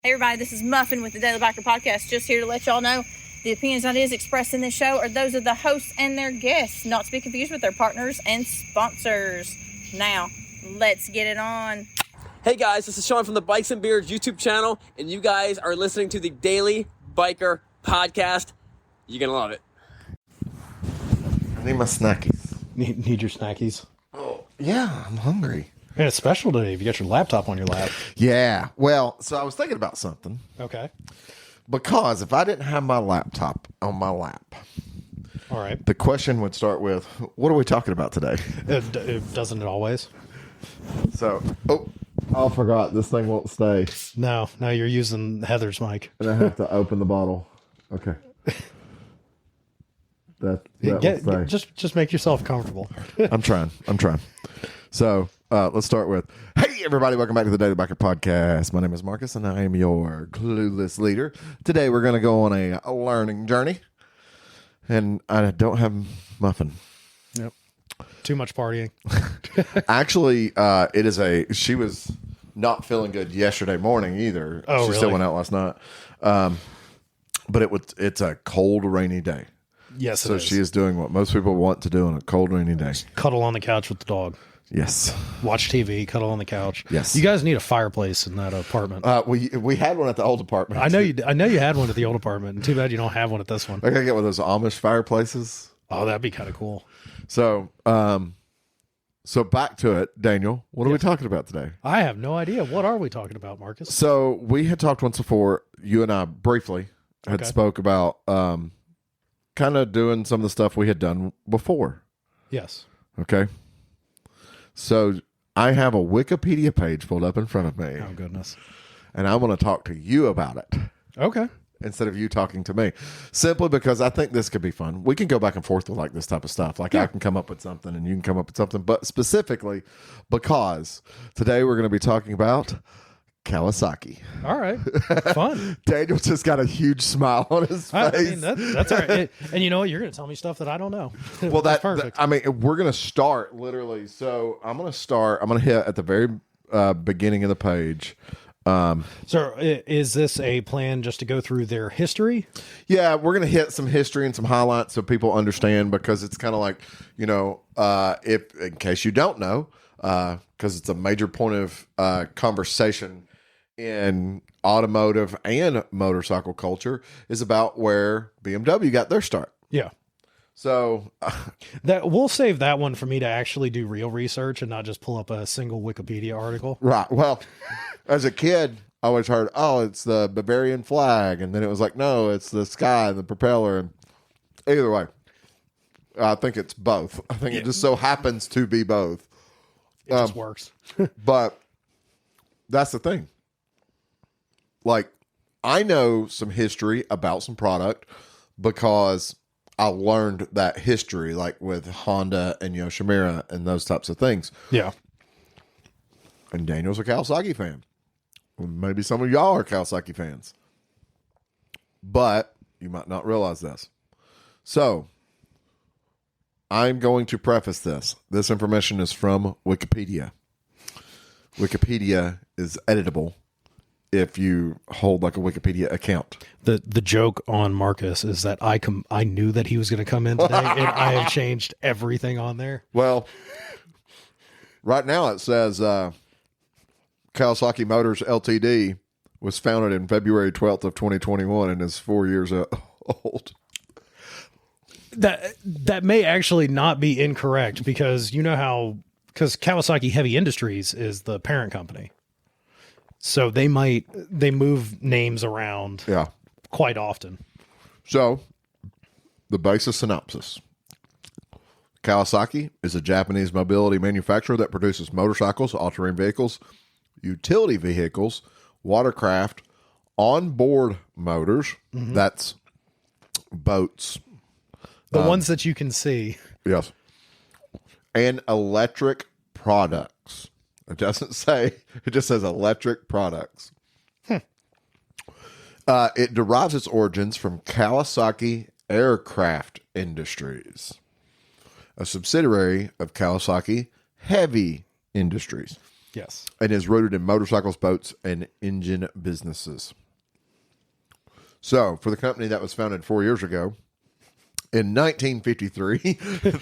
Hey everybody, this is Muffin with the Daily Biker Podcast. Just here to let y'all know the opinions and ideas expressed in this show are those of the hosts and their guests, not to be confused with their partners and sponsors. Now, let's get it on. Hey guys, this is Sean from the Bikes and Beards YouTube channel, and you guys are listening to the Daily Biker Podcast. You're gonna love it. I need my snackies. Need your snackies? Oh, yeah, I'm hungry. Man, it's special today if you got your laptop on your lap. Yeah, well, so I was thinking about something. Okay. Because if I didn't have my laptop on my lap, all right, the question would start with, what are we talking about today? Doesn't it always? So, I forgot. This thing won't stay. No, you're using Heather's mic. And I have to open the bottle. Okay. That will stay. Just make yourself comfortable. I'm trying. So, let's start with, hey everybody, welcome back to the Daily Biker Podcast. My name is Marcus and I am your clueless leader. Today we're going to go on a learning journey. And I don't have Muffin. Yep. Too much partying. Actually, she was not feeling good yesterday morning either. Oh, she really? still went out last night. But it's a cold, rainy day. Yes, so it is. she is doing what most people want to do on a cold, rainy day. Cuddle on the couch with the dog. Yes. Watch TV, cuddle on the couch. Yes. You guys need a fireplace in that apartment. We had one at the old apartment. I know you had one at the old apartment. And too bad you don't have one at this one. I gotta get one of those Amish fireplaces. Oh, that'd be kind of cool. So, so back to it, Daniel. What are we talking about today? I have no idea. What are we talking about, Marcus? So we had talked once before. You and I briefly had spoke about kind of doing some of the stuff we had done before. Yes. Okay. So I have a Wikipedia page pulled up in front of me. Oh, goodness. And I want to talk to you about it. Okay. Instead of you talking to me. Simply because I think this could be fun. We can go back and forth with like this type of stuff. Like I can come up with something and you can come up with something. But specifically because today we're going to be talking about Kawasaki. All right. Fun. Daniel just got a huge smile on his face. I mean, that's all right. And you know what? You're going to tell me stuff that I don't know. Well, that's perfect. We're going to start literally. So I'm going to hit at the very beginning of the page. So is this a plan just to go through their history? Yeah, we're going to hit some history and some highlights so people understand, because it's kind of like, if in case you don't know, because it's a major point of conversation in automotive and motorcycle culture, is about where BMW got their start. Yeah. So that we'll save that one for me to actually do real research and not just pull up a single Wikipedia article. Right. Well, as a kid, I always heard, it's the Bavarian flag. And then it was like, no, it's the sky and the propeller. And either way, I think it's both. I think it just so happens to be both. It just works. But that's the thing. Like, I know some history about some product because I learned that history, like with Honda and Yoshimura and those types of things. Yeah. And Daniel's a Kawasaki fan. Maybe some of y'all are Kawasaki fans. But you might not realize this. So, I'm going to preface this. This information is from Wikipedia. Wikipedia is editable if you hold like a Wikipedia account. The joke on Marcus is that I knew that he was going to come in today, and I have changed everything on there. Well, right now it says Kawasaki Motors Ltd. was founded in February 12th of 2021 and is 4 years old. That may actually not be incorrect, because because Kawasaki Heavy Industries is the parent company. So they move names around quite often. So, the basic synopsis. Kawasaki is a Japanese mobility manufacturer that produces motorcycles, all-terrain vehicles, utility vehicles, watercraft, onboard motors, that's boats. The ones that you can see. Yes. And electric products. It doesn't say, it just says electric products. It derives its origins from Kawasaki Aircraft Industries, a subsidiary of Kawasaki Heavy Industries. Yes. And is rooted in motorcycles, boats, and engine businesses. So, for the company that was founded 4 years ago, in 1953,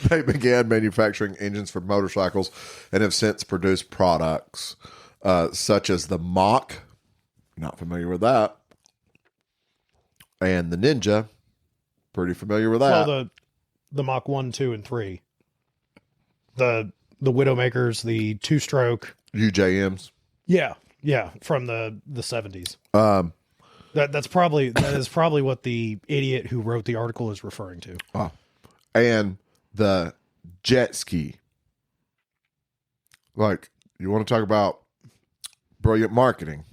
they began manufacturing engines for motorcycles and have since produced products such as the Mach, not familiar with that, and the Ninja, pretty familiar with that. Well, the Mach 1, 2, and 3. The Widowmakers, the two-stroke. UJMs. Yeah, from the 70s. That is probably what the idiot who wrote the article is referring to. Oh. And the jet ski. Like, you want to talk about brilliant marketing?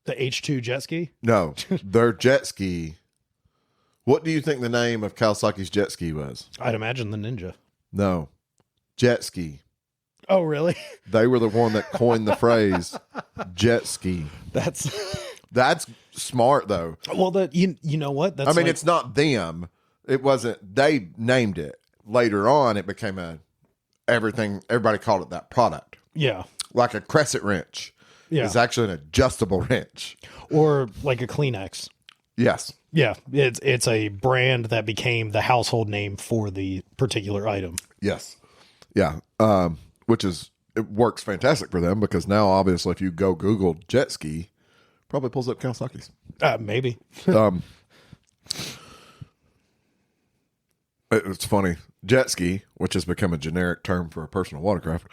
The H2 jet ski? No, their jet ski. What do you think the name of Kawasaki's jet ski was? I'd imagine the Ninja. No, jet ski. Oh, really? They were the one that coined the phrase jet ski. That's smart, though. Well, you know what? That's it's not them. It wasn't. They named it. Later on, it became everything. Everybody called it that product. Yeah. Like a crescent wrench. Yeah. It's actually an adjustable wrench. Or like a Kleenex. Yes. Yeah. It's a brand that became the household name for the particular item. Yes. Yeah. It works fantastic for them because now, obviously, if you go Google jet ski, probably pulls up Kawasaki's. Maybe. It's funny. Jet ski, which has become a generic term for a personal watercraft,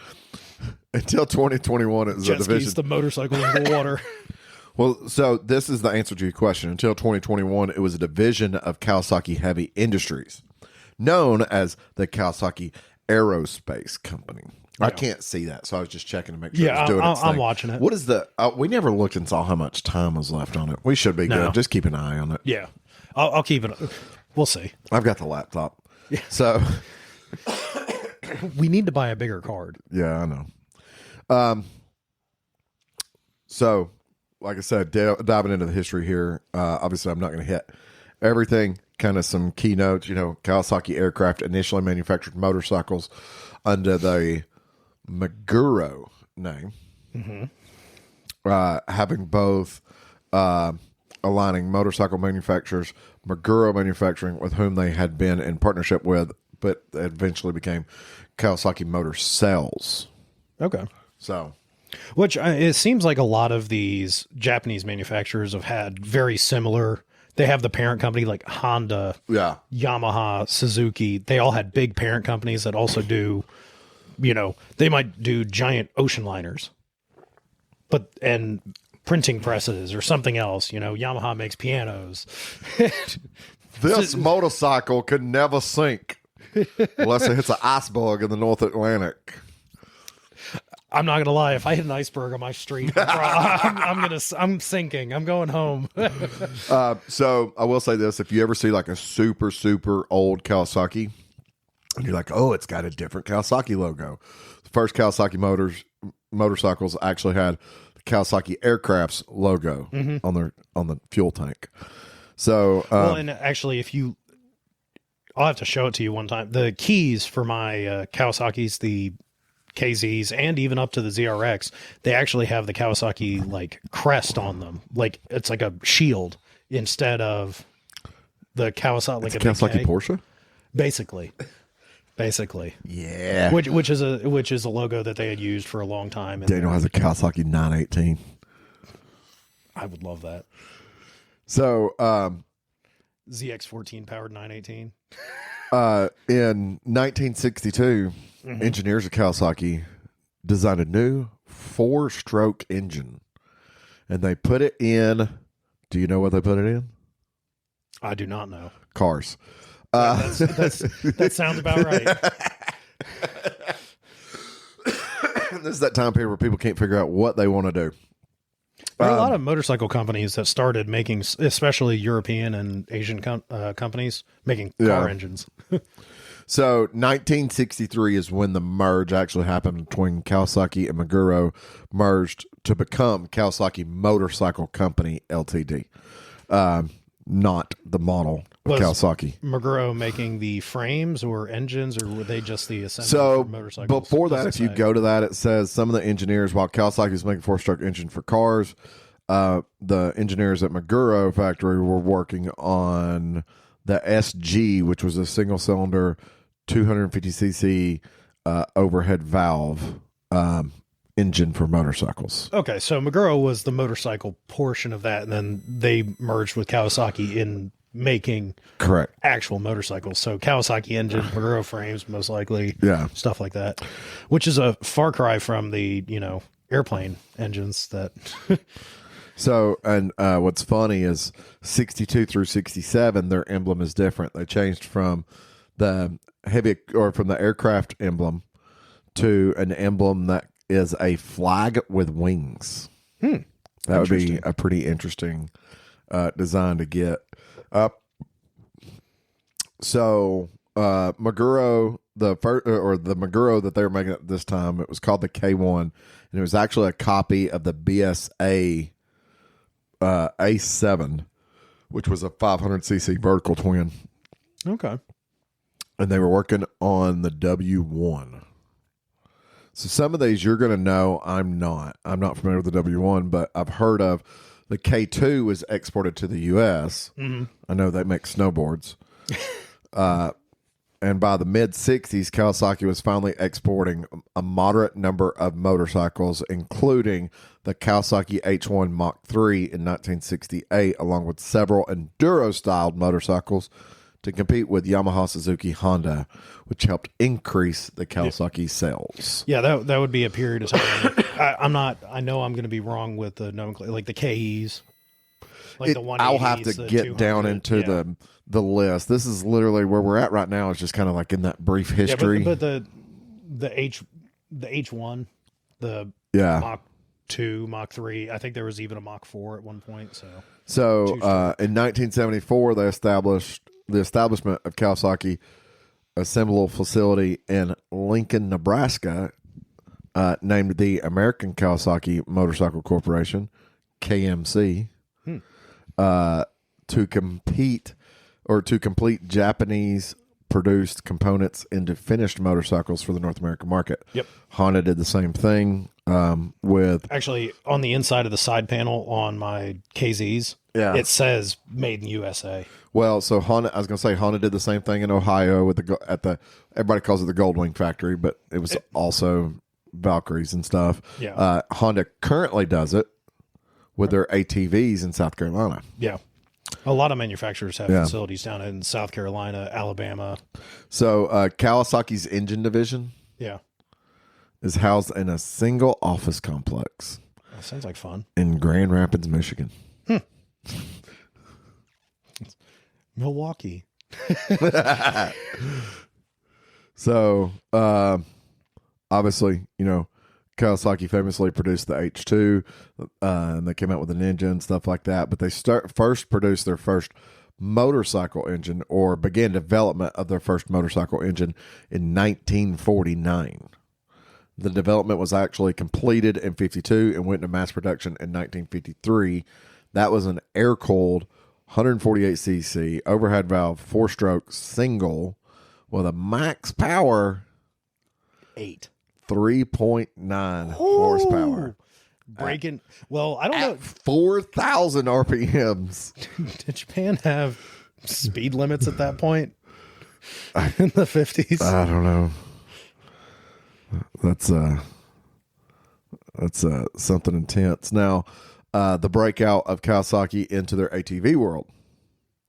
until 2021, it was jet a division. Ski's the motorcycle in the water. Well, so this is the answer to your question. Until 2021, it was a division of Kawasaki Heavy Industries, known as the Kawasaki Aerospace Company. I can't see that, so I was just checking to make sure it's doing its thing. I'm watching it. What is the... we never looked and saw how much time was left on it. We should be good. Just keep an eye on it. Yeah. I'll keep it. We'll see. I've got the laptop. Yeah. So... we need to buy a bigger card. Yeah, I know. So, like I said, diving into the history here, obviously I'm not going to hit everything. Kind of some keynotes. Kawasaki Aircraft initially manufactured motorcycles under the Meguro name, having both aligning motorcycle manufacturers, Meguro Manufacturing, with whom they had been in partnership with, but eventually became Kawasaki Motor Cells. Okay. So, which it seems like a lot of these Japanese manufacturers have had very similar. They have the parent company like Honda, Yamaha, Suzuki. They all had big parent companies that also do, they might do giant ocean liners, and printing presses or something else. Yamaha makes pianos. This motorcycle could never sink unless it hits an iceberg in the North Atlantic. I'm not gonna lie. If I hit an iceberg on my street, I'm sinking. I'm going home. So I will say this: if you ever see like a super, super old Kawasaki, and you're like, "Oh, it's got a different Kawasaki logo," the first Kawasaki motorcycles actually had the Kawasaki Aircraft's logo on the fuel tank. So, and actually, I'll have to show it to you one time. The keys for my Kawasaki's, the KZs, and even up to the ZRX, they actually have the Kawasaki like crest on them. Like it's like a shield instead of the Kawasaki. Like a Kawasaki Porsche, basically. Yeah. Which is a logo that they had used for a long time. And Daniel has a Kawasaki 918. I would love that. So, ZX14 powered 918. In 1962, engineers at Kawasaki designed a new 4-stroke engine, and they put it in. Do you know what they put it in? I do not know. Cars. That sounds about right. This is that time period where people can't figure out what they want to do. There are a lot of motorcycle companies that started making, especially European and Asian companies, making car engines. So 1963 is when the merge actually happened between Kawasaki and Meguro merged to become Kawasaki Motorcycle Company Ltd. not the model of Was Kawasaki. Maguro making the frames or engines, or were they just the assembly So for motorcycles? before that, if you go to that, it says some of the engineers, while Kawasaki was making four-stroke engine for cars, the engineers at Maguro factory were working on the SG, which was a single-cylinder 250cc overhead valve engine for motorcycles. Okay, so Maguro was the motorcycle portion of that, and then they merged with Kawasaki in making Correct actual motorcycles. So Kawasaki engine, Maguro frames, most likely, stuff like that, which is a far cry from the airplane engines that. So, and what's funny is 62 through 67, their emblem is different. They changed from the from the aircraft emblem to an emblem that is a flag with wings. That would be a pretty interesting design to get. So Maguro, the Maguro that they were making at this time, it was called the K1, and it was actually a copy of the BSA A7, which was a 500cc vertical twin. Okay. And they were working on the W1. So some of these you're going to know. I'm not familiar with the W1, but I've heard of the K2 was exported to the U.S. Mm-hmm. I know they make snowboards. And by the mid-'60s, Kawasaki was finally exporting a moderate number of motorcycles, including the Kawasaki H1 Mach 3 in 1968, along with several enduro-styled motorcycles to compete with Yamaha, Suzuki, Honda, which helped increase the Kawasaki sales. Yeah, that would be a period of time. I know I'm going to be wrong with the nomenclature, like the KEs. Like the 180s, I'll have to get down into the list. This is literally where we're at right now. It's just kind of like in that brief history. Yeah, but the H1, the Mach 2, Mach 3. I think there was even a Mach 4 at one point. So in 1974, they established the establishment of Kawasaki Assembly Facility in Lincoln, Nebraska, named the American Kawasaki Motorcycle Corporation, KMC. To complete Japanese produced components into finished motorcycles for the North American market. Yep. Honda did the same thing with actually on the inside of the side panel on my KZs. Yeah, it says "Made in USA." Well, so Honda, I was going to say Honda did the same thing in Ohio with everybody calls it the Goldwing factory, but it was also Valkyries and stuff. Yeah. Honda currently does it with their ATVs in South Carolina. Yeah. A lot of manufacturers have facilities down in South Carolina, Alabama. So Kawasaki's engine division is housed in a single office complex. That sounds like fun. In Grand Rapids, Michigan. Milwaukee. So obviously, Kawasaki famously produced the H2, and they came out with an engine and stuff like that. But they first produced their first motorcycle engine, or began development of their first motorcycle engine in 1949. The development was actually completed in 52 and went into mass production in 1953. That was an air-cooled 148cc overhead valve 4-stroke single with a max power 3.9 horsepower. Breaking. Well, I don't know. 4,000 RPMs. Did Japan have speed limits at that point in the 50s? I don't know. That's something intense. Now, the breakout of Kawasaki into their ATV world.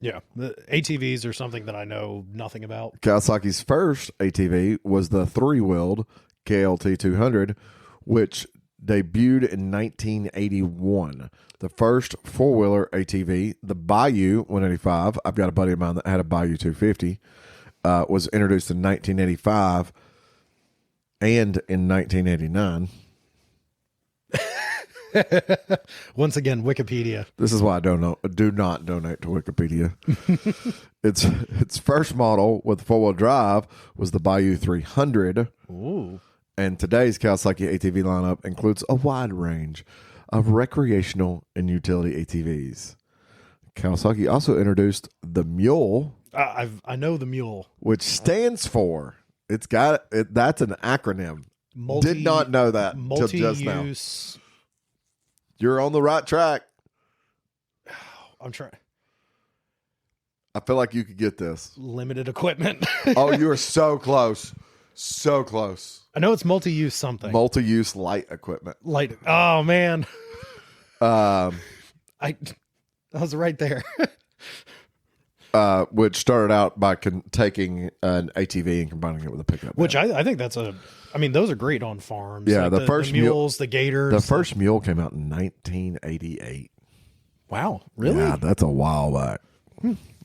Yeah, the ATVs are something that I know nothing about. Kawasaki's first ATV was the 3-wheeled KLT 200, which debuted in 1981. The first 4-wheeler ATV, the Bayou 185, I've got a buddy of mine that had a Bayou 250, was introduced in 1985 and in 1989. Once again, Wikipedia. This is why I do not donate to Wikipedia. Its first model with 4-wheel drive was the Bayou 300. Ooh. And today's Kawasaki ATV lineup includes a wide range of recreational and utility ATVs. Kawasaki also introduced the Mule, I know the Mule, which stands for, that's an acronym. Did not know that till just now. Multi-use. You're on the right track. I'm trying. I feel like you could get this. Limited equipment. Oh, you are so close. So close. I know it's multi-use something. Multi-use light equipment. Light. Oh man. I was right there. Which started out by taking an ATV and combining it with a pickup. Which I think that's those are great on farms. Yeah, like the first mules, the gators. The first mule came out in 1988. Wow, really? Yeah, that's a while back.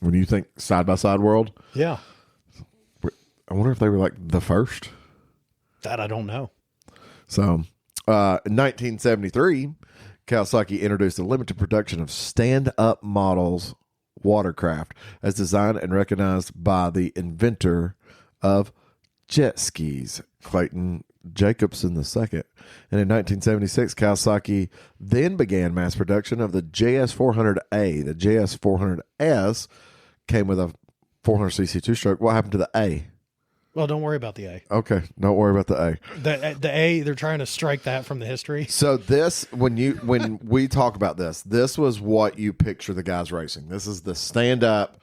When you think side-by-side world. Yeah. I wonder if they were like the first. That I don't know. So, in 1973, Kawasaki introduced a limited production of stand-up models watercraft as designed and recognized by the inventor of jet skis, Clayton Jacobson II. And in 1976, Kawasaki then began mass production of the JS400A. The JS400S came with a 400cc two-stroke. What happened to the A? Well, don't worry about the A. Okay, don't worry about the A. The A, they're trying to strike that from the history. So this, when we talk about this was what you picture the guys racing. This is the stand-up,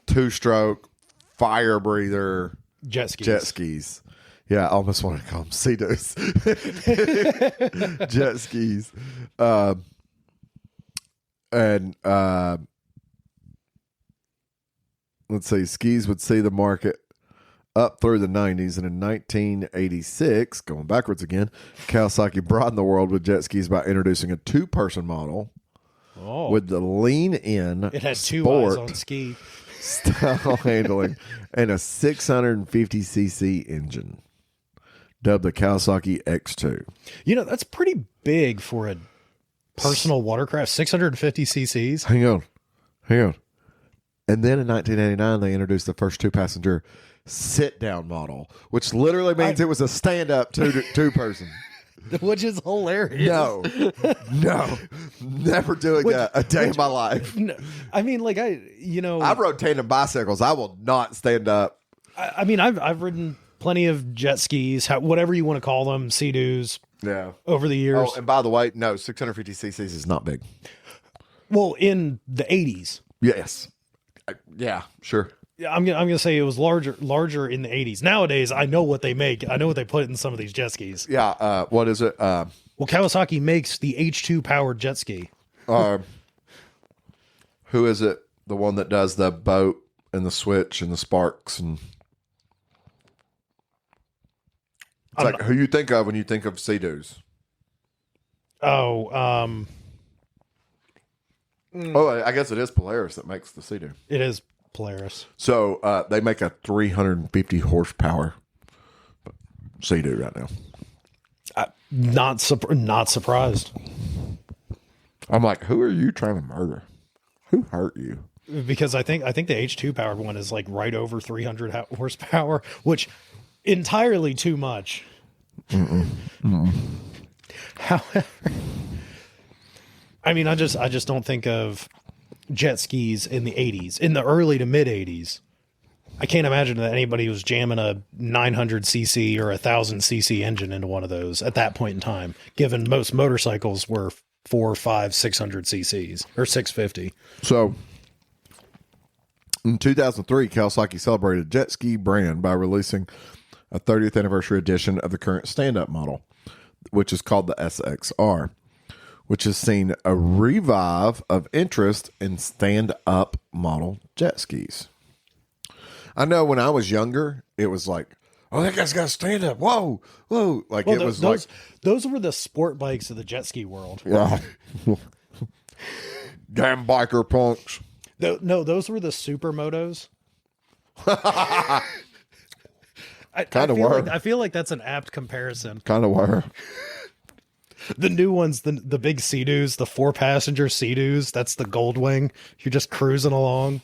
two-stroke, fire breather jet skis. Yeah, I almost want to call them Sea-Doos. Jet skis. Let's see, skis would see the market up through the 90s, and in 1986, going backwards again, Kawasaki broadened the world with jet skis by introducing a two-person model with the lean-in It had two sport eyes on ski style handling and a 650cc engine, dubbed the Kawasaki X2. That's pretty big for a personal watercraft, 650 cc's. Hang on. And then in 1989, they introduced the first two-passenger sit-down model, which literally means it was a stand-up two-person. Which is hilarious. No, never doing that a day in my life. No, I mean, like I rode tandem bicycles. I will not stand up. I've ridden plenty of jet skis, whatever you want to call them, Sea-Doos. Yeah, over the years. Oh, and by the way, no, 650 cc's is not big. Well, in the 80s. Yes. Yeah, sure. I'm gonna say it was larger in the 80s. Nowadays, I know what they make. I know what they put in some of these jet skis. Yeah. What is it? Well, Kawasaki makes the H2 powered jet ski. Who is it? The one that does the boat and the switch and the sparks and. It's like who you think of when you think of Sea-Doos. Oh, I guess it is Polaris that makes the Sea-Doo. It is Polaris. So they make a 350 horsepower Sea-Doo right now. Not surprised. I'm like, who are you trying to murder? Who hurt you? Because I think the H2 powered one is like right over 300 horsepower, which entirely too much. However, I mean, I just don't think of jet skis in the 80s, in the early to mid 80s. I can't imagine that anybody was jamming a 900cc or 1000cc engine into one of those at that point in time, given most motorcycles were 400, 500, 600 cc's or 650. So in 2003, Kawasaki celebrated a jet ski brand by releasing a 30th anniversary edition of the current stand-up model, which is called the SXR, which has seen a revive of interest in stand-up model jet skis. I know when I was younger, it was like, oh, that guy's got stand up. Whoa. Like those were the sport bikes of the jet ski world. Yeah. Damn biker punks. No, those were the supermotos. I feel like that's an apt comparison. Kind of were. The new ones, the big Sea-Doos, the 4-passenger Sea-Doos, that's the Goldwing. You're just cruising along.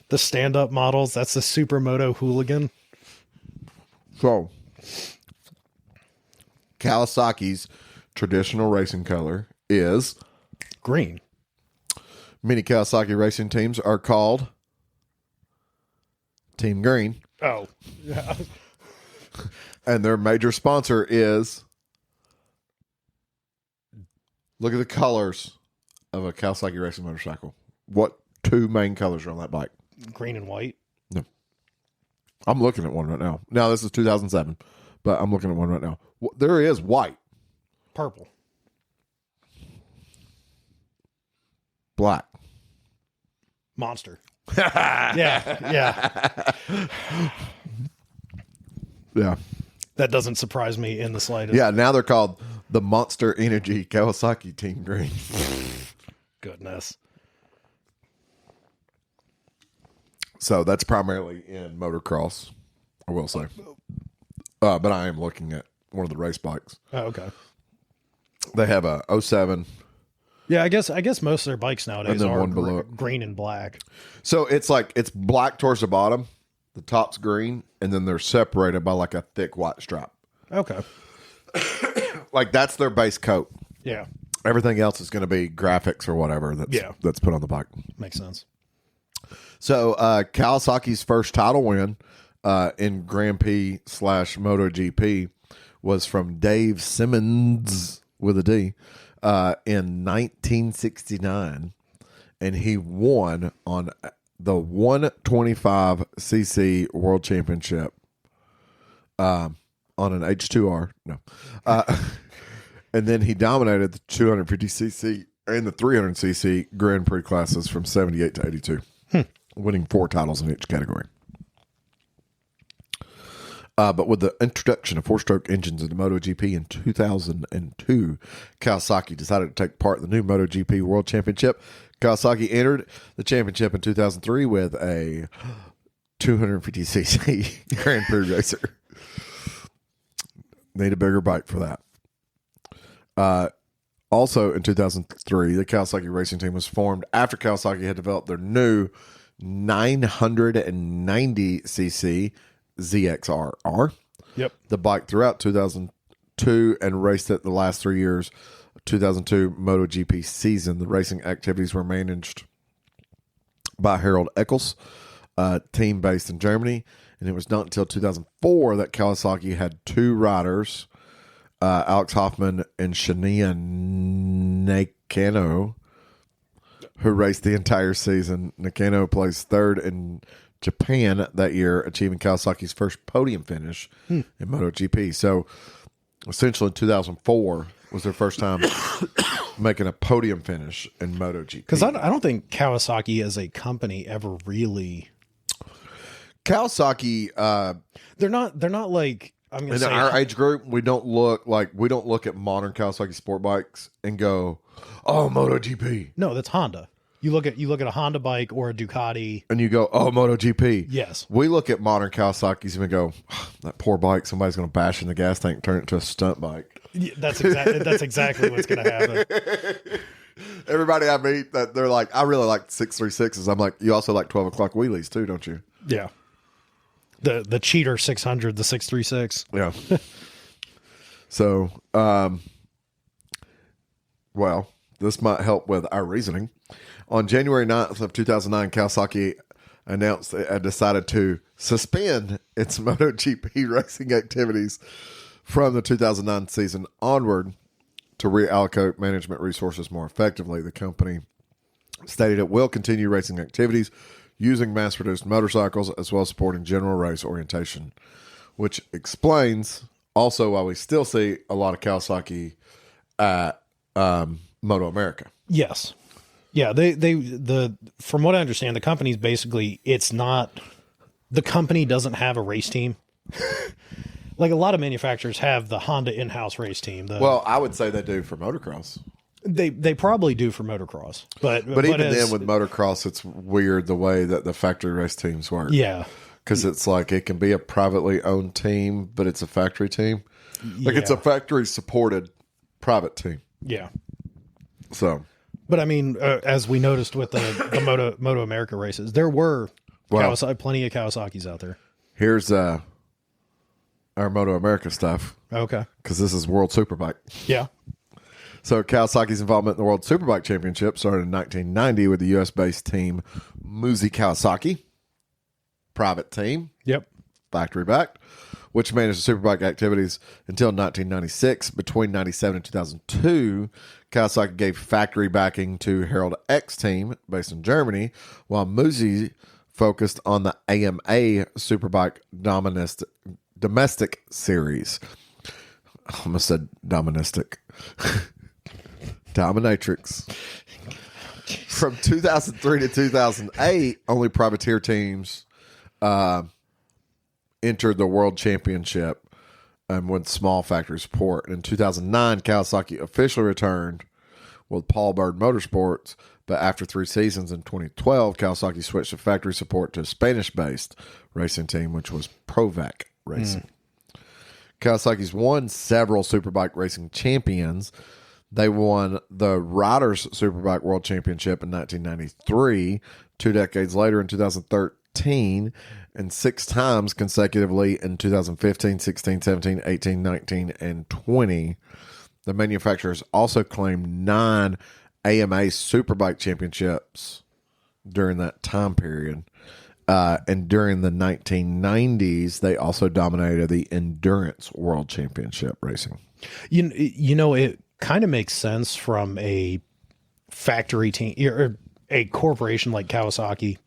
The stand-up models, that's the Supermoto Hooligan. So, Kawasaki's traditional racing color is green. Many Kawasaki racing teams are called Team Green. Oh, yeah. And their major sponsor is, look at the colors of a Kawasaki racing motorcycle. What two main colors are on that bike? Green and white. No. I'm looking at one right now. Now, this is 2007, but I'm looking at one right now. There is white. Purple. Black. Monster. Yeah. Yeah. That doesn't surprise me in the slightest. Yeah, now they're called the Monster Energy Kawasaki Team Green. Goodness. So that's primarily in motocross, I will say. But I am looking at one of the race bikes. Oh, okay. They have a 07. Yeah, I guess most of their bikes nowadays And then are one below it. green and black. So it's black towards the bottom, the top's green, and then they're separated by like a thick white stripe. Okay. Like that's their base coat. Yeah. Everything else is going to be graphics or whatever that's put on the bike. Makes sense. So Kawasaki's first title win in Grand Prix / MotoGP was from Dave Simmons with a D in 1969, and he won on the 125cc World Championship on an H2R. No. And then he dominated the 250cc and the 300cc Grand Prix classes from 78 to 82, winning 4 titles in each category. But with the introduction of 4-stroke engines into MotoGP in 2002, Kawasaki decided to take part in the new MotoGP World Championship. Kawasaki entered the championship in 2003 with a 250cc Grand Prix racer. Need a bigger bike for that. Also in 2003, the Kawasaki racing team was formed after Kawasaki had developed their new 990cc ZXR. Yep. The bike throughout 2002 and raced it the last 3 years. 2002 MotoGP season. The racing activities were managed by Harold Eccles, a team based in Germany. And it was not until 2004 that Kawasaki had 2 riders, Alex Hoffman and Shania Nakano, who raced the entire season. Nakano placed 3rd in Japan that year, achieving Kawasaki's first podium finish in MotoGP. So essentially in 2004 was their first time making a podium finish in MotoGP. Because I don't think Kawasaki as a company ever really... Kawasaki, they're not like... I'm going to say... In our age group, we don't look at modern Kawasaki sport bikes and go, oh, MotoGP. No, that's Honda. You look at a Honda bike or a Ducati, and you go, oh, MotoGP. Yes. We look at modern Kawasaki's and we go, oh, that poor bike. Somebody's going to bash in the gas tank and turn it into a stunt bike. Yeah, that's exactly what's going to happen. Everybody I meet that they're like, I really like 636s. I'm like, you also like 12 o'clock wheelies too, don't you? Yeah. The Cheater 600, the 636. Yeah. So, well, this might help with our reasoning. On January 9th of 2009, Kawasaki announced it had decided to suspend its MotoGP racing activities from the 2009 season onward to reallocate management resources more effectively. The company stated it will continue racing activities using mass-produced motorcycles as well as supporting general race orientation, which explains also why we still see a lot of Kawasaki at Moto America. Yes. Yeah, from what I understand, the company's basically, the company doesn't have a race team. Like a lot of manufacturers have the Honda in-house race team. Well, I would say they do for motocross. They probably do for motocross, but even then with motocross, it's weird the way that the factory race teams work. Yeah, because it's like it can be a privately owned team, but it's a factory team. Like it's a factory supported private team. Yeah. So, but I mean, as we noticed with the Moto America races, there were plenty of Kawasaki's out there. Here's our Moto America stuff. Okay, because this is World Superbike. Yeah. So Kawasaki's involvement in the World Superbike Championship started in 1990 with the U.S.-based team Muzi Kawasaki, private team. Yep. Factory backed, which managed the Superbike activities until 1996. Between 97 and 2002, Kawasaki gave factory backing to Harold X team based in Germany, while Muzi focused on the AMA Superbike domestic series. I almost said doministic. Dominatrix. From 2003 to 2008, only privateer teams entered the World Championship with small factory support. In 2009, Kawasaki officially returned with Paul Bird Motorsports, but after 3 seasons in 2012, Kawasaki switched to factory support to a Spanish-based racing team, which was Provac Racing. Kawasaki's won several Superbike racing champions. They won the Riders Superbike World Championship in 1993, 2 decades later in 2013, and 6 times consecutively in 2015, 16, 17, 18, 19, and 20. The manufacturers also claimed 9 AMA Superbike championships during that time period. And during the 1990s, they also dominated the Endurance World Championship racing. You know, it kind of makes sense from a factory team or a corporation like Kawasaki.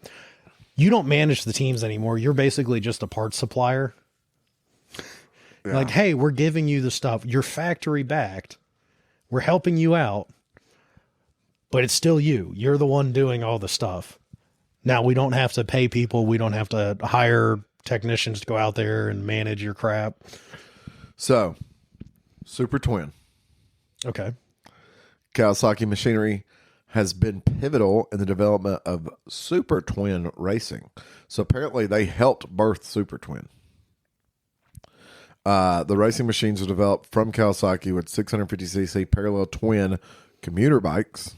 You don't manage the teams anymore. You're basically just a parts supplier. Yeah. Like, hey, we're giving you the stuff. You're factory backed. We're helping you out. But it's still you. You're the one doing all the stuff. Now, we don't have to pay people. We don't have to hire technicians to go out there and manage your crap. So, Super Twin. Okay. Kawasaki machinery has been pivotal in the development of Super Twin racing. So, apparently, they helped birth Super Twin. The racing machines were developed from Kawasaki with 650cc parallel twin commuter bikes.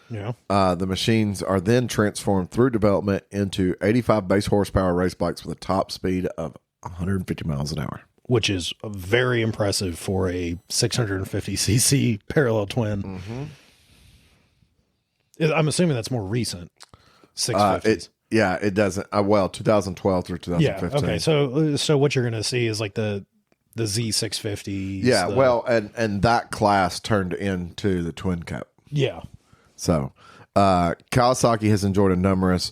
Yeah. The machines are then transformed through development into 85 base horsepower race bikes with a top speed of 150 miles an hour. Which is very impressive for a 650cc parallel twin. Mm-hmm. I'm assuming that's more recent. 650s. It doesn't. 2012 through 2015. Yeah. Okay. So what you're going to see is like the Z650s. Yeah. And that class turned into the Twin Cup. Yeah. So, Kawasaki has enjoyed numerous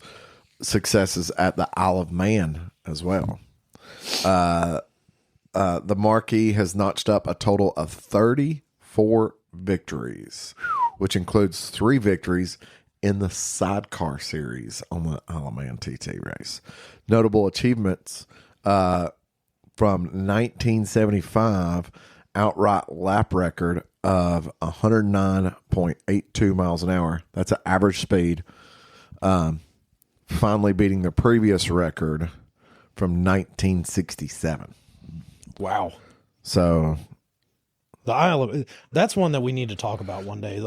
successes at the Isle of Man as well. The Marquis has notched up a total of 34 victories, which includes 3 victories in the Sidecar Series on the Isle of Man TT race. Notable achievements from 1975, outright lap record of 109.82 miles an hour. That's an average speed. Finally beating the previous record from 1967. Wow. So the Isle of, that's one that we need to talk about one day.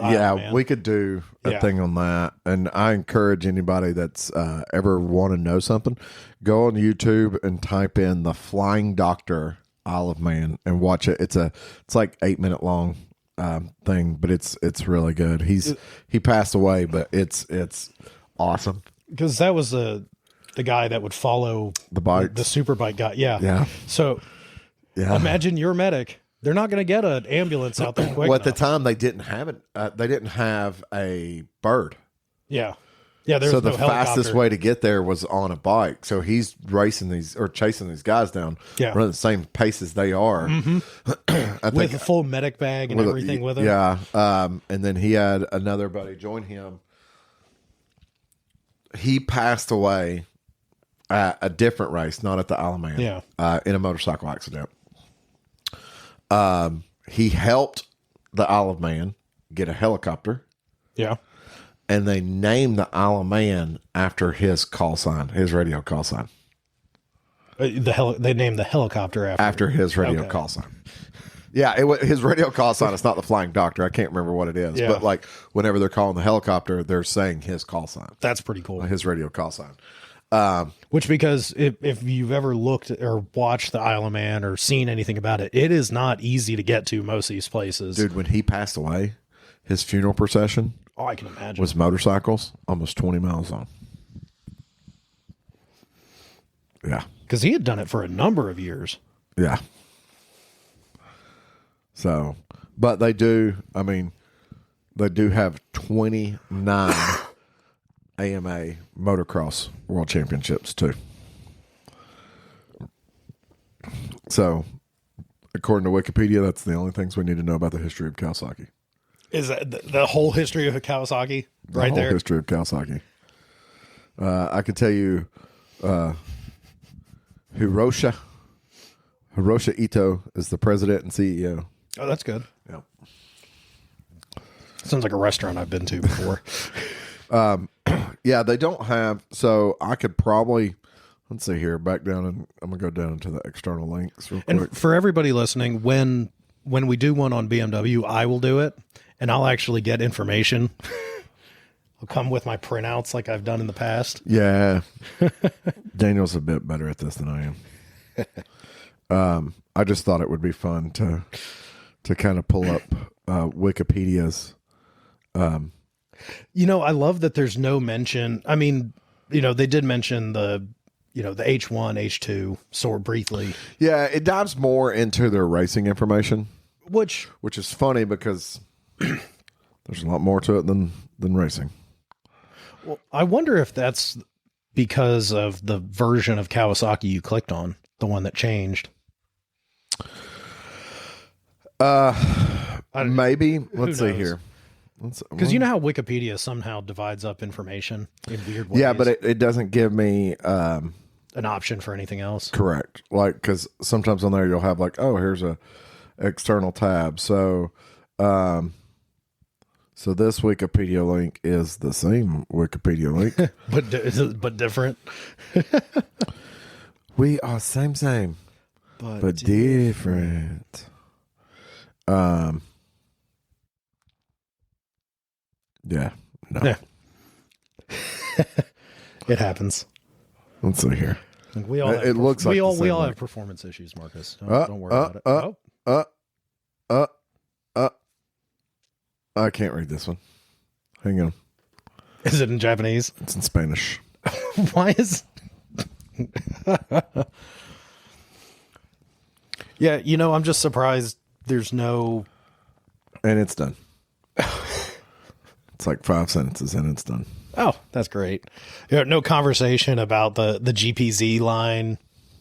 We could do a thing on that. And I encourage anybody that's ever want to know something, go on YouTube and type in the Flying Doctor Isle of Man and watch it. It's like 8-minute long thing, but it's really good. He passed away, but it's awesome. Because that was the guy that would follow the bike, the Superbike guy. Yeah. So imagine you're a medic. They're not going to get an ambulance out there quick. Well, at the time they didn't have it. They didn't have a bird. Yeah. Yeah. There's so the no helicopter. fastest way to get there was on a bike. So he's racing these or chasing these guys down, running the same pace as they are. Mm-hmm. With a full medic bag and everything with him. Yeah. And then he had another buddy join him. He passed away at a different race, not at the Isle of Man. Yeah. In a motorcycle accident. He helped the Isle of Man get a helicopter. Yeah. And they named the Isle of Man after his call sign, his radio call sign. They named the helicopter after his radio call sign. Yeah, his radio call sign. It's not the Flying Doctor. I can't remember what it is. Yeah. But like whenever they're calling the helicopter, they're saying his call sign. That's pretty cool. His radio call sign. Which, because if you've ever looked or watched the Isle of Man or seen anything about it, it is not easy to get to most of these places. Dude, when he passed away, his funeral procession I can imagine. was motorcycles, almost 20 miles long. Yeah. Because he had done it for a number of years. Yeah. So, but they do have 29 AMA motocross world championships too. So, according to Wikipedia, that's the only things we need to know about the history of Kawasaki. Is that the whole history of Kawasaki The whole history of Kawasaki. I could tell you, Hiroshi Ito is the president and CEO. Oh, that's good. Yeah. Sounds like a restaurant I've been to before. Yeah, they don't have. So I could probably, let's see here, back down, and I'm gonna go down into the external links real quick. And for everybody listening, when we do one on BMW, I will do it, and I'll actually get information. I'll come with my printouts like I've done in the past. Yeah, Daniel's a bit better at this than I am. I just thought it would be fun to kind of pull up Wikipedia's. I love that there's no mention. I mean, they did mention the H1, H2 sort briefly. Yeah, it dives more into their racing information, which is funny because there's a lot more to it than racing. Well, I wonder if that's because of the version of Kawasaki you clicked on, the one that changed. Maybe. Let's see here. Because you know how Wikipedia somehow divides up information in weird ways. Yeah, but it doesn't give me an option for anything else. Correct. Like, because sometimes on there you'll have like, oh, here's a external tab. So, so this Wikipedia link is the same Wikipedia link, but different. We are same, but different. Yeah. No. Yeah. It happens. Let's see here. We all. It looks like we all have performance issues, Marcus. Don't worry about it. I can't read this one. Hang on. Is it in Japanese? It's in Spanish. Why is? Yeah, I'm just surprised there's no. And it's done. It's like 5 sentences and it's done. Oh, that's great. No conversation about the GPZ line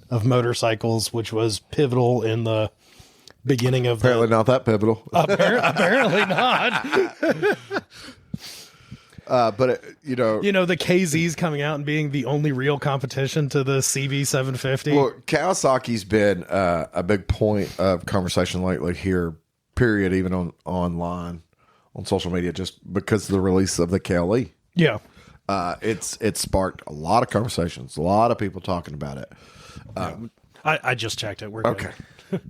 of motorcycles, which was pivotal in the beginning of apparently not that pivotal. Apparently not. But the KZ's coming out and being the only real competition to the CB750. Well, Kawasaki's been a big point of conversation lately here. Period. Even online. On social media, just because of the release of the KLE. Yeah. It's sparked a lot of conversations, a lot of people talking about it. I just checked it. We're good. Okay.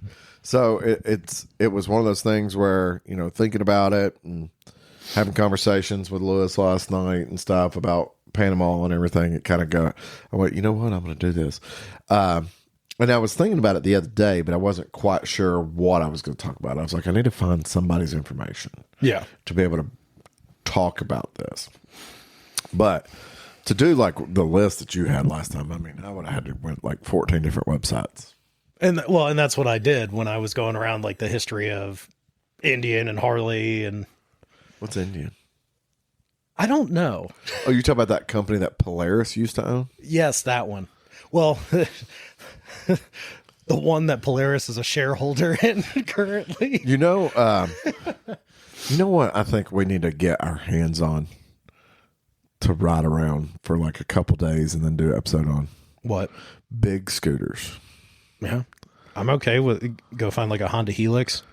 So it was one of those things where, thinking about it and having conversations with Lewis last night and stuff about Panama and everything, it kind of I went, you know what, I'm going to do this. And I was thinking about it the other day, but I wasn't quite sure what I was going to talk about. I was like, I need to find somebody's information. Yeah. To be able to talk about this. But to do like the list that you had last time, I mean, I would have had to went like 14 different websites. And that's what I did when I was going around like the history of Indian and Harley and. What's Indian? I don't know. Oh, you're talking about that company that Polaris used to own? Yes, that one. Well, the one that Polaris is a shareholder in currently. You know what I think we need to get our hands on to ride around for like a couple days and then do an episode on? What? Big scooters. Yeah. I'm okay with go find like a Honda Helix.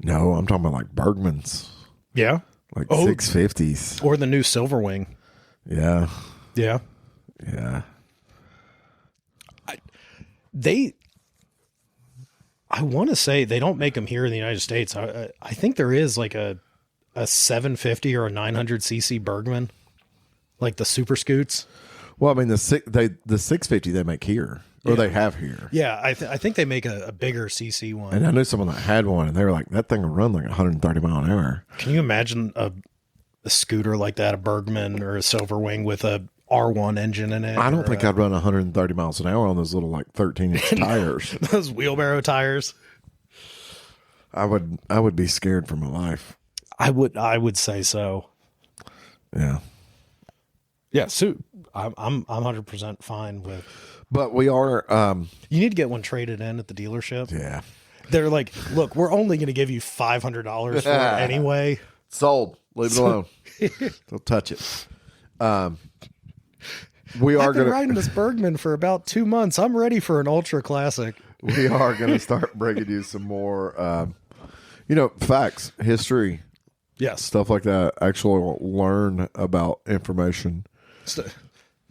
No, I'm talking about like Bergmans. Yeah. Like 650s. Or the new Silverwing. Yeah. Yeah. Yeah. I want to say they don't make them here in the United States. I think there is like a 750 or a 900cc Bergman, like the super scoots. Well, I mean, the 650 they make here, or they have here. Yeah, I think they make a bigger CC one. And I knew someone that had one, and they were like, that thing will run like 130 mile an hour. Can you imagine a scooter like that, a Bergman or a Silverwing with a R1 engine in it? I don't think I'd run 130 miles an hour on those little like 13-inch tires. Those wheelbarrow tires. I would be scared for my life. I would say so. Yeah. Yeah, so I'm 100% fine with. But we are. You need to get one traded in at the dealership. Yeah. They're like, look, we're only going to give you $500 for it anyway. Sold. Leave it alone. Don't touch it. We are I've been riding this Bergman for about 2 months. I'm ready for an ultra classic. We are going to start bringing you some more, facts, history, Yes, stuff like that. Actually, learn about information.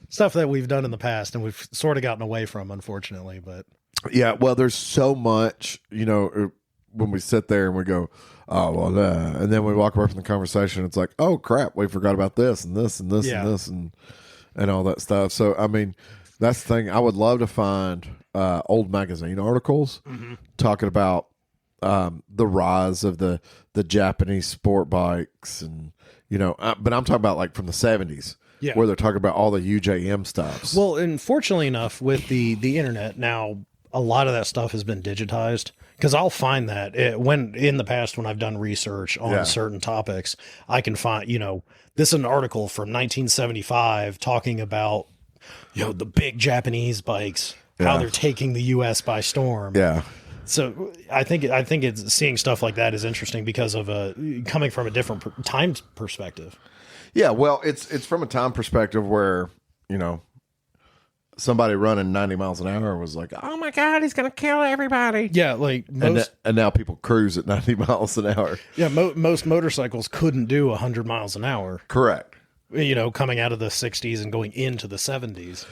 stuff that we've done in the past and we've sort of gotten away from, unfortunately. But Yeah, well, there's so much, when we sit there and we go, oh, well, and then we walk away from the conversation, it's like, oh, crap, we forgot about this and this and this and this and all that stuff. So, I mean, that's the thing. I would love to find old magazine articles talking about the rise of the Japanese sport bikes and, but I'm talking about like from the 70s. Yeah. Where they're talking about all the UJM stuff. Well, and fortunately enough, with the internet now, a lot of that stuff has been digitized. Because I'll find that when in the past when I've done research on certain topics, I can find this is an article from 1975 talking about the big Japanese bikes, how they're taking the U.S. by storm. Yeah. So I think it's seeing stuff like that is interesting because of coming from a different time perspective. Yeah, well, it's from a time perspective where, somebody running 90 miles an hour was like, oh my God, he's going to kill everybody. Yeah, like and now people cruise at 90 miles an hour. Yeah, most motorcycles couldn't do 100 miles an hour. Correct. Coming out of the 60s and going into the 70s.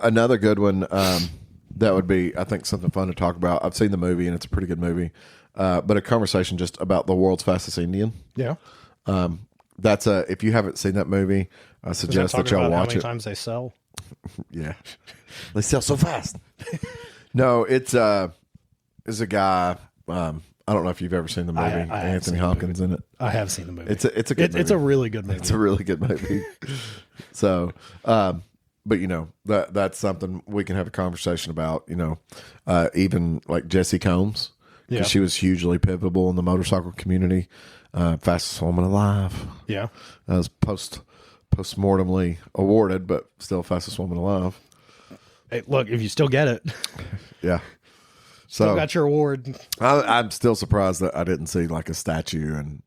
Another good one that would be, I think, something fun to talk about. I've seen the movie, and it's a pretty good movie. But a conversation just about the world's fastest Indian. Yeah. That's if you haven't seen that movie, I suggest that y'all watch how many it. times they sell? Yeah, they sell so fast. No, it's a guy. I don't know if you've ever seen the movie. Anthony Hopkins in it. I have seen the movie. It's a good movie. It's a really good movie. It's a really good movie. So, but that's something we can have a conversation about. Even like Jessie Combs, because she was hugely pivotal in the motorcycle community. Fastest woman alive. Yeah, that was post-mortemly awarded, but still fastest woman alive. Hey, look, if you still get it. Yeah. Still got your award. I'm still surprised that I didn't see like a statue in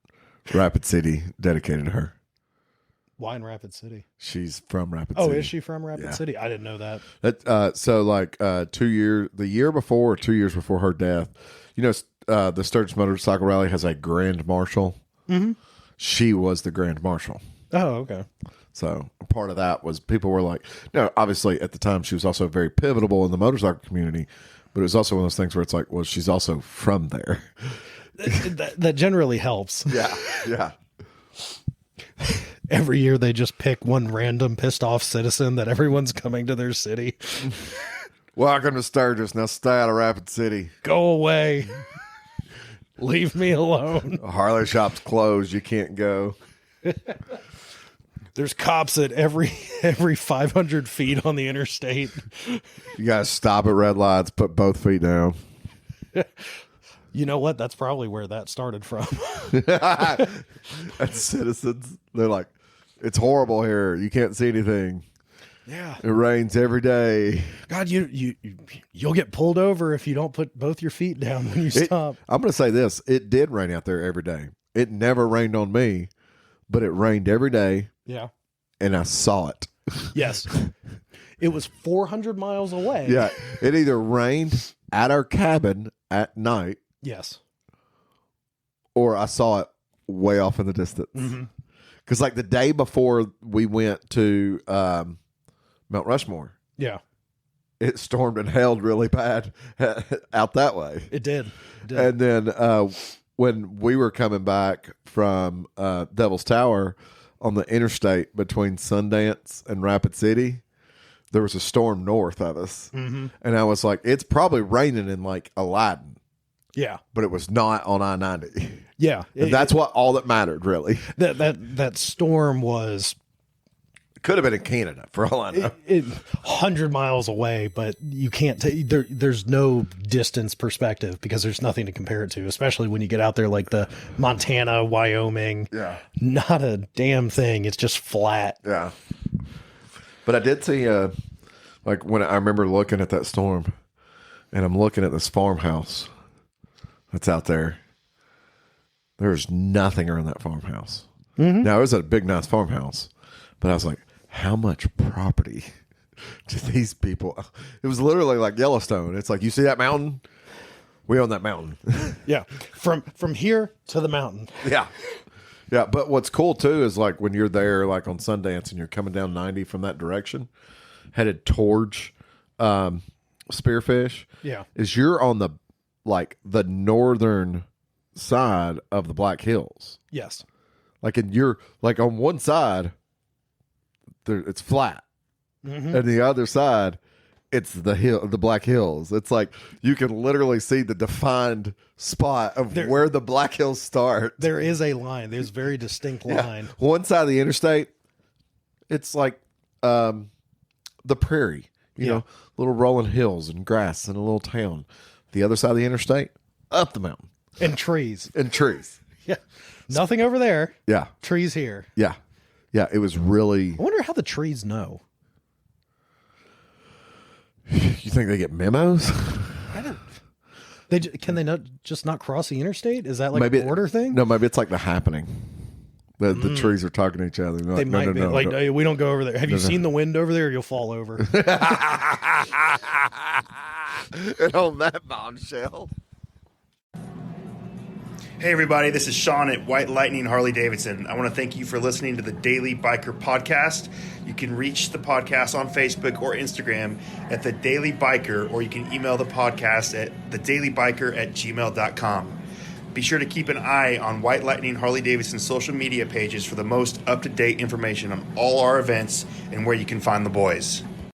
Rapid City dedicated to her. Why in Rapid City? She's from Rapid City. Oh, is she from Rapid City? I didn't know that. So like 2 years, the year before or 2 years before her death, the Sturgis Motorcycle Rally has a Grand Marshal. Mm-hmm. She was the Grand Marshal. Oh, okay. So part of that was people were like, no, obviously at the time she was also very pivotal in the motorcycle community, but it was also one of those things where it's like, well, she's also from there. that generally helps. Yeah. Yeah. Every year they just pick one random pissed off citizen that everyone's coming to their city. Welcome to Sturgis. Now stay out of Rapid City. Go away. Leave me alone. A Harley shop's closed. You can't go. There's cops at every 500 feet on the interstate. You guys stop at red lights, put both feet down. You know what? That's probably where that started from. That's citizens. They're like, it's horrible here. You can't see anything. Yeah. It rains every day. God, you'll get pulled over if you don't put both your feet down when you stop. I'm going to say this. It did rain out there every day. It never rained on me, but it rained every day. Yeah. And I saw it. Yes. It was 400 miles away. Yeah. It either rained at our cabin at night. Yes. Or I saw it way off in the distance. Because like the day before we went to Mount Rushmore. Yeah. It stormed and hailed really bad out that way. It did. And then when we were coming back from Devil's Tower on the interstate between Sundance and Rapid City, there was a storm north of us. Mm-hmm. And I was like, it's probably raining in like Aladdin. Yeah. But it was not on I-90. Yeah. And that's all that mattered, really. That storm was... It could have been in Canada, for all I know. 100 miles away, but you can't... there's no distance perspective because there's nothing to compare it to, especially when you get out there like the Montana, Wyoming. Yeah. Not a damn thing. It's just flat. Yeah. But I did see, like, when I remember looking at that storm, and I'm looking at this farmhouse that's out there. There's nothing around that farmhouse. Mm-hmm. Now, it was a big, nice farmhouse, but I was like, how much property do these people... It was literally like Yellowstone. It's like, you see that mountain? We own that mountain. Yeah. From here to the mountain. Yeah. Yeah, but what's cool too is like when you're there, like on Sundance, and you're coming down 90 from that direction, headed towards Spearfish. Yeah, is you're on the northern side of the Black Hills. Yes, like you're like on one side, it's flat, and the other side, it's the Black Hills. It's like you can literally see the defined spot of where the Black Hills start. There is a line. There's a very distinct line. Yeah. One side of the interstate, it's like the prairie, you know, little rolling hills and grass and a little town. The other side of the interstate, up the mountain. And trees. And trees. Yeah. Nothing over there. Yeah. Trees here. Yeah. Yeah. It was really... I wonder how the trees know. You think they get memos? I don't. Can they not just not cross the interstate? Is that like a border thing? No, maybe it's like the happening. The trees are talking to each other. They might be. Like, no. We don't go over there. Have you seen the wind over there? You'll fall over. And on that bombshell. Hey everybody, this is Sean at White Lightning Harley Davidson. I want to thank you for listening to the Daily Biker Podcast. You can reach the podcast on Facebook or Instagram at The Daily Biker, or you can email the podcast at thedailybiker@gmail.com. Be sure to keep an eye on White Lightning Harley Davidson's social media pages for the most up-to-date information on all our events and where you can find the boys.